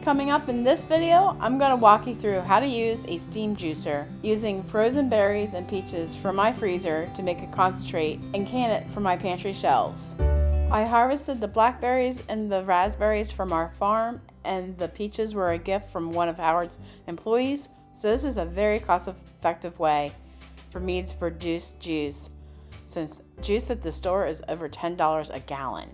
Coming up in this video, I'm going to walk you through how to use a steam juicer using frozen berries and peaches from my freezer to make a concentrate and can it for my pantry shelves. I harvested the blackberries and the raspberries from our farm, and the peaches were a gift from one of Howard's employees, so this is a very cost-effective way for me to produce juice, since juice at the store is over $10 a gallon.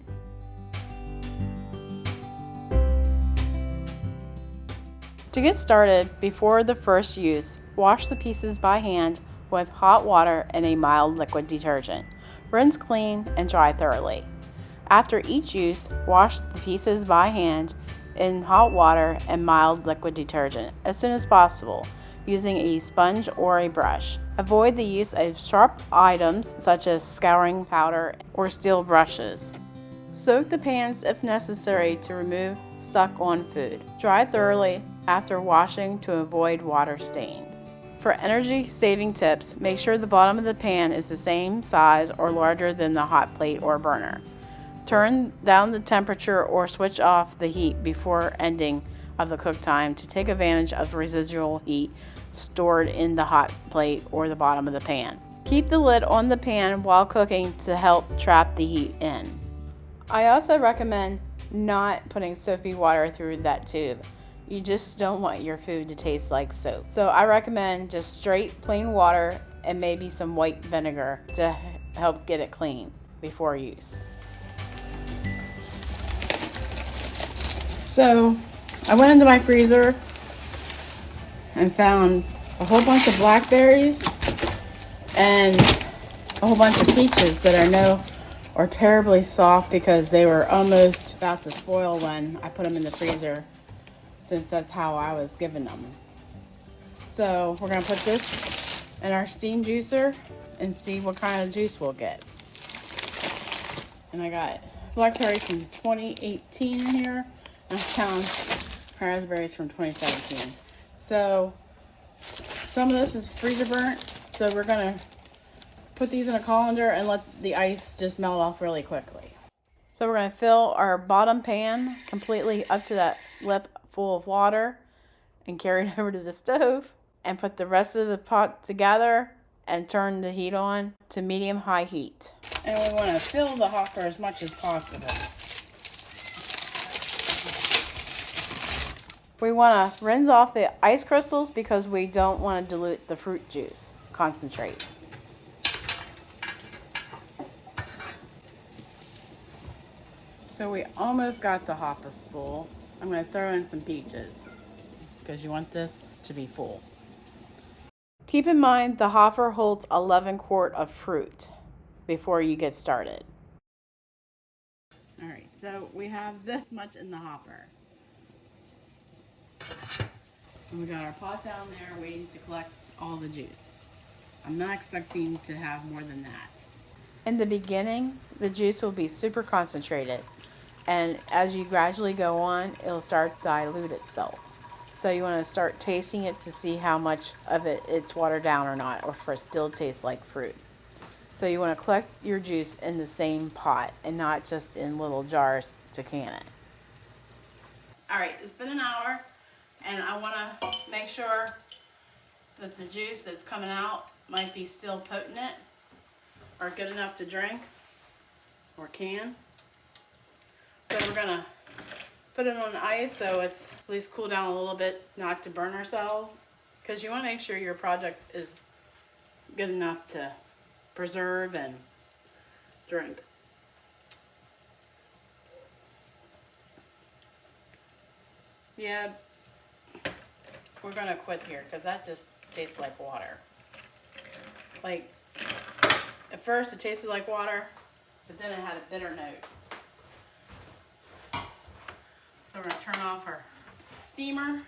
To get started, before the first use, wash the pieces by hand with hot water and a mild liquid detergent. Rinse clean and dry thoroughly. After each use, wash the pieces by hand in hot water and mild liquid detergent as soon as possible, using a sponge or a brush. Avoid the use of sharp items such as scouring powder or steel brushes. Soak the pans if necessary to remove stuck-on food. Dry thoroughly after washing to avoid water stains. For energy-saving tips, make sure the bottom of the pan is the same size or larger than the hot plate or burner. Turn down the temperature or switch off the heat before ending of the cook time to take advantage of residual heat stored in the hot plate or the bottom of the pan. Keep the lid on the pan while cooking to help trap the heat in. I also recommend not putting soapy water through that tube. You just don't want your food to taste like soap. So I recommend just straight plain water and maybe some white vinegar to help get it clean before use. So I went into my freezer and found a whole bunch of blackberries and a whole bunch of peaches that are terribly soft because they were almost about to spoil when I put them in the freezer, since that's how I was given them. So we're gonna put this in our steam juicer and see what kind of juice we'll get. And I got blackberries from 2018 in here, and I found raspberries from 2017. So some of this is freezer burnt, so we're gonna put these in a colander and let the ice just melt off really quickly. So we're going to fill our bottom pan completely up to that lip full of water and carry it over to the stove and put the rest of the pot together and turn the heat on to medium-high heat. And we want to fill the hopper as much as possible. We want to rinse off the ice crystals because we don't want to dilute the fruit juice concentrate. So we almost got the hopper full. I'm going to throw in some peaches because you want this to be full. Keep in mind the hopper holds 11 quarts of fruit before you get started. Alright, so we have this much in the hopper. And we got our pot down there waiting to collect all the juice. I'm not expecting to have more than that. In the beginning, the juice will be super concentrated. And as you gradually go on, it'll start to dilute itself. So you want to start tasting it to see how much of it's watered down or not, or if it still tastes like fruit. So you want to collect your juice in the same pot and not just in little jars to can it. Alright, it's been an hour and I want to make sure that the juice that's coming out might be still potent or good enough to drink or can. So we're gonna put it on ice so it's at least cool down a little bit, not to burn ourselves, because you want to make sure your project is good enough to preserve and drink. Yeah, we're gonna quit here because that just tastes like water. Like, at first it tasted like water, but then it had a bitter note. So we're going to turn off our steamer.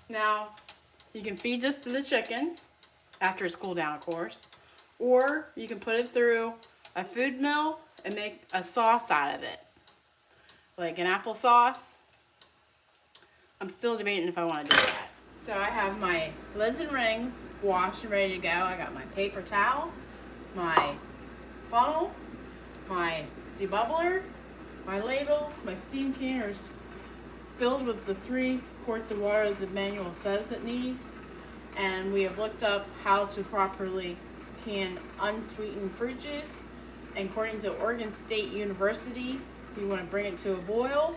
Now, you can feed this to the chickens after it's cooled down, of course. Or you can put it through a food mill and make a sauce out of it. Like an applesauce. I'm still debating if I want to do that. So I have my lids and rings washed and ready to go. I got my paper towel, my funnel, my debubbler, my ladle, my steam canners filled with the 3 quarts of water that the manual says it needs. And we have looked up how to properly can unsweetened fruit juice. And according to Oregon State University, you want to bring it to a boil,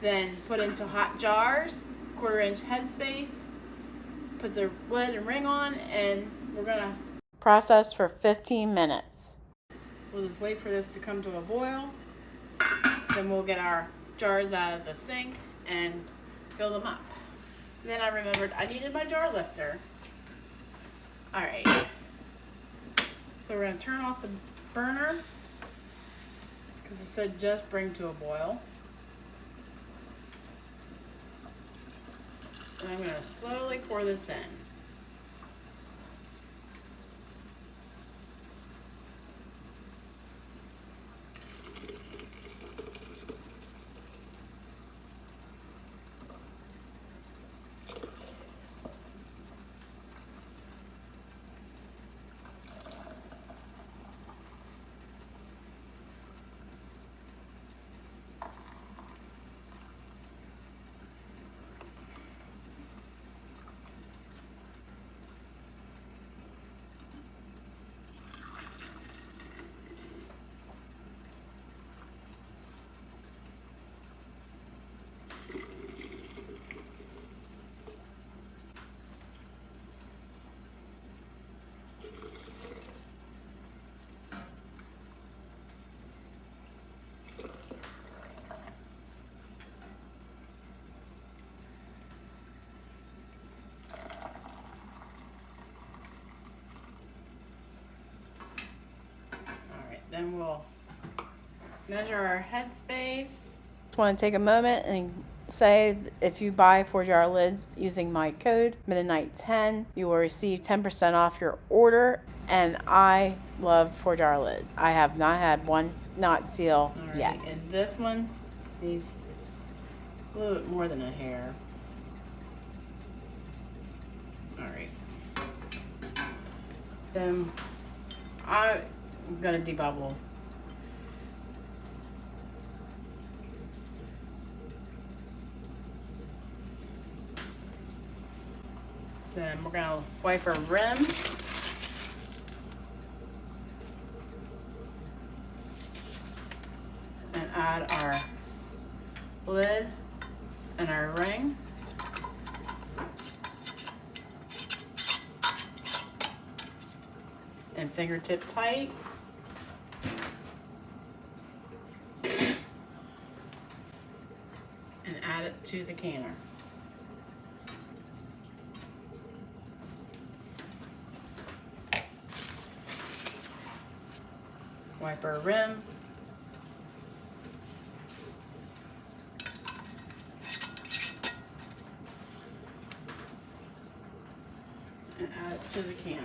then put into hot jars, 1/4-inch headspace, put the lid and ring on, and we're gonna process for 15 minutes. We'll just wait for this to come to a boil. Then we'll get our jars out of the sink and fill them up. Then I remembered I needed my jar lifter. All right. So we're gonna turn off the burner because it said just bring to a boil. And I'm gonna slowly pour this in. Then we'll measure our headspace. Just want to take a moment and say if you buy 4-jar lids using my code Mennonite10, you will receive 10% off your order. And I love 4-jar lids. I have not had one not seal yet. And this one needs a little bit more than a hair. All right. Then I'm gonna debubble. Then we're gonna wipe our rim. And add our lid and our ring. And fingertip tight. And add it to the canner. Wipe our rim. And add it to the canner.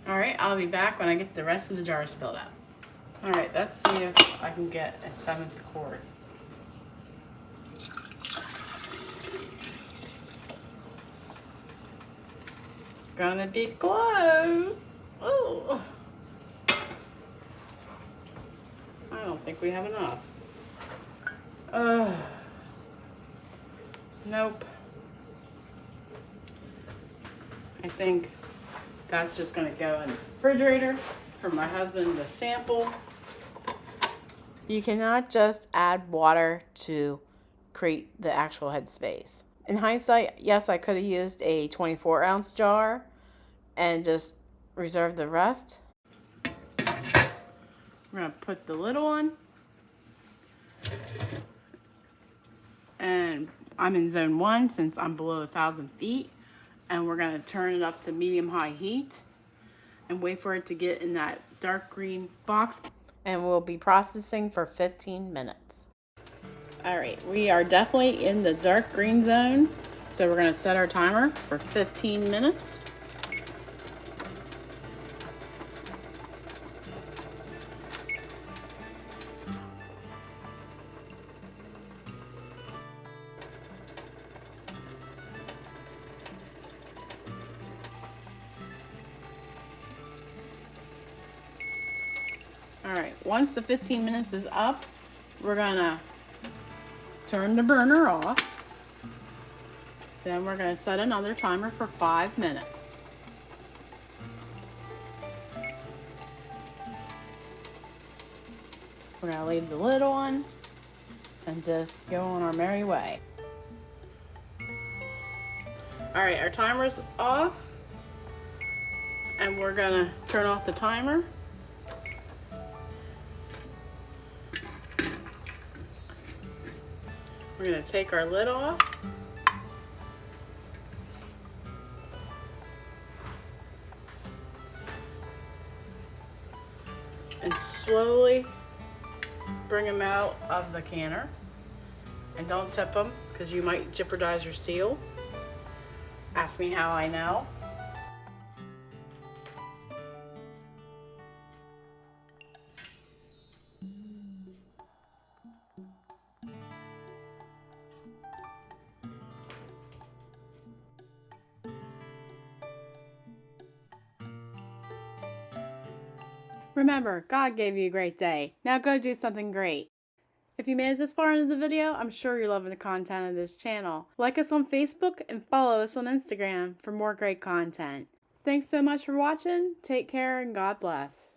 All right, I'll be back when I get the rest of the jars filled up. All right, let's see if I can get a 7th quart. Gonna be close. Ooh. I don't think we have enough. Nope. I think that's just gonna go in the refrigerator for my husband to sample. You cannot just add water to create the actual headspace. In hindsight, yes, I could have used a 24-ounce jar and just reserved the rest. We're gonna put the lid on. And I'm in zone 1 since I'm below 1,000 feet. And we're gonna turn it up to medium-high heat and wait for it to get in that dark green box. And we'll be processing for 15 minutes. All right, we are definitely in the dark green zone. So we're gonna set our timer for 15 minutes. Alright, once the 15 minutes is up, we're gonna turn the burner off. Then we're gonna set another timer for 5 minutes. We're gonna leave the lid on and just go on our merry way. Alright, our timer's off, and we're gonna turn off the timer. We're gonna take our lid off. And slowly bring them out of the canner. And don't tip them, because you might jeopardize your seal. Ask me how I know. Remember, God gave you a great day. Now go do something great. If you made it this far into the video, I'm sure you're loving the content of this channel. Like us on Facebook and follow us on Instagram for more great content. Thanks so much for watching. Take care and God bless.